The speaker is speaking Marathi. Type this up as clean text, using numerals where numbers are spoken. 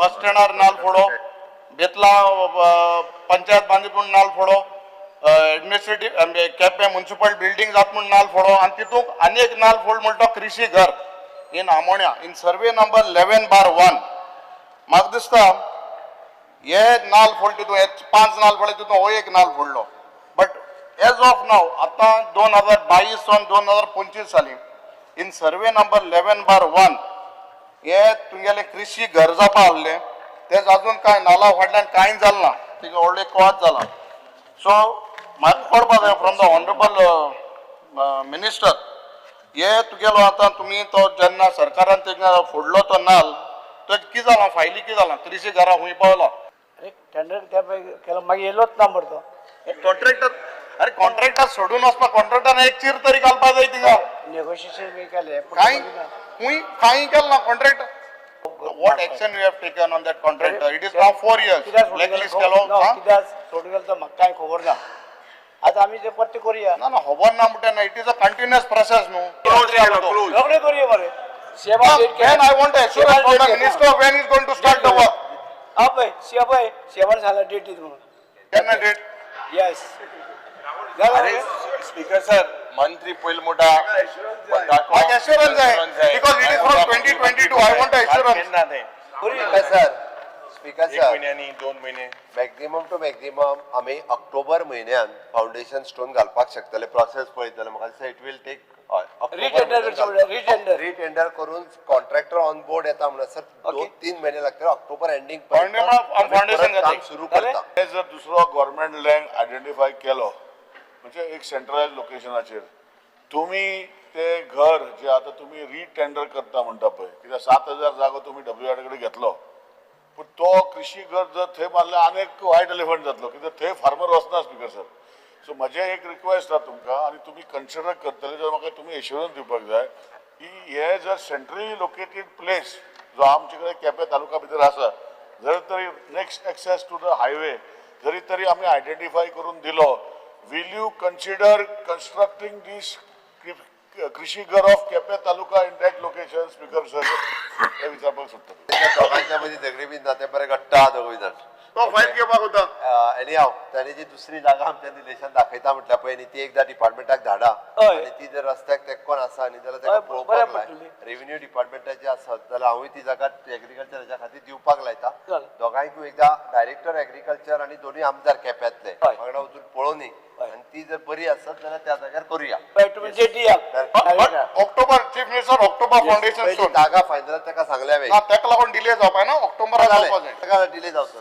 बस स्टँडार नाल फोडो, बेतला पंचायत बांदी म्हणून नाल फोडो, एडमिनिस्ट्रेटिव्ह केपें म्युनिसिपल बिल्डिंग जात म्हणून नाल फोडो आणि तितूंक आनी एक नाल फोड म्हणटा कृषी घर in Amona in survey number 11/1. म्हाका दिसता हे नाल फोड तितून हे 5 नाल फोडले तितून हो एक नाल फोडलो. बट एज ऑफ नाव आता 2022 सन 2025 साली इन सर्वे नंबर 11/1 हे तुमगेले कृषी घर जावपा आहले तेच अजून काय नाला फाटल्यान कांय जालें ना, तिका व्हडले कोवात जाला. सो म्हाका कळपाक जाय फ्रॉम द ऑनरेबल मिनिस्टर हे तुगेलो आतां तुमी तो जेन्ना सरकारान तेका फोडलो तो नाल तो कितें जालां फायली कितें जालां कृषी घरा खूंय पावला. अरे टेंडर केला मागीर येयलोच ना मरे तो कॉन्ट्रॅक्टर अरे कॉन्ट्रॅक्टर सोडून वचपाक कॉन्ट्रॅक्टरान एक चीर तरी घालपाक जाय तिका. नेगोशिएशन बी केले कांय खूंय कांय केलें ना contractor. What action you have taken on that contractor? It is now 4 years. Blacklist केलो. कित्याक सोडून गेलो तो म्हाका कांय खबर ना. आतां आमी ते परते करुया. ना खबर ना म्हणटा ना, it is a continuous process न्हू. रोखडे करुया मरे. सेवा date When I want assurance from the minister when is going to start the work. पळय सेवन झाला डेट दित म्हणून. केन्ना डेट? यस. अरे स्पीकर सर मंत्री पहिले मोठा म्हाका assurance जाय because it is from 2022. I want assurance. Speaker एक सर महिन्यानी 2 महिने मॅक्झिमम टू मॅक्झिमम आम्ही ऑक्टोबर म्हयन्यान फाउंडेशन स्टोन घालपाक शकतले. प्रोसेस पळयतले म्हाका दिसता इट विल टेक रिटेंडर करून कॉन्ट्रॅक्टर ऑन बोर्ड येता म्हणून सर 2-3 महिने लागतले. ऑक्टोबर एंडिंग फाउंडेशन काम सुरू करता. हे जर दुसरो गव्हर्नमेंट लँड आयडेंटिफाय केलो म्हणजे एक सेंट्रलाइज लोकेशनाचेर तुम्ही ते घर जे आता तुम्ही रिटेंडर करता म्हणटा पळय, कित्याक 7,000 जागो तुम्ही WR कडे घेतलो पण तो कृषी घर जर थंय मारले आनीक वायट एलिफंट जातलो, कित्याक थंय फार्मर वचना स्पीकर सर. सो म्हजें एक रिक्वेस्ट आसा तुमकां आनी तुमी कन्सिडर करतले जाल्यार म्हाका तुमी एश्युरन्स दिवपाक जाय की हे जर सेंट्रली लोकेटेड प्लेस जो आमचे कडेन केपें तालुका भितर आसा जर तरी next access to the highway जरी तरी आमी आयडेंटिफाय करून दिलो, will you consider constructing this कृषी घर of Quepem taluka in that location speaker sir हे विचारपाक सोदता. दोघांच्या मध्ये झगडी बी जाते बरे घट्टा दोघूय जाण. तो फायट घेवपाक होता. एनी हांव ताणी जी दुसरी जागा आमच्या रिलेशन दाखयता म्हटल्या पळय न्ही ती एकदा डिपार्टमेंटाक धाडा आनी ती जर रस्त्याक तेक्कोन आसा न्ही जाल्यार ताका पळोवपाक लाय. रेव्हेन्यू डिपार्टमेंटाची आसत जाल्यार हांवूय ती जागा एग्रीकल्चराच्या खातीर दिवपाक लायता. दोगांयकूय एकदा डायरेक्टर एग्रीकल्चर आनी दोनूय आमदार केप्यांतले वांगडा वचून पळोवनी आनी ती जर बरी आसत जाल्यार त्या जाग्यार करुया. October chief minister October foundation stone जागा फायनल ताका सांगल्या तेका लागून डिले जावपाक ना, ऑक्टोबराक जावपाक जाय. ताका डिले जावचो.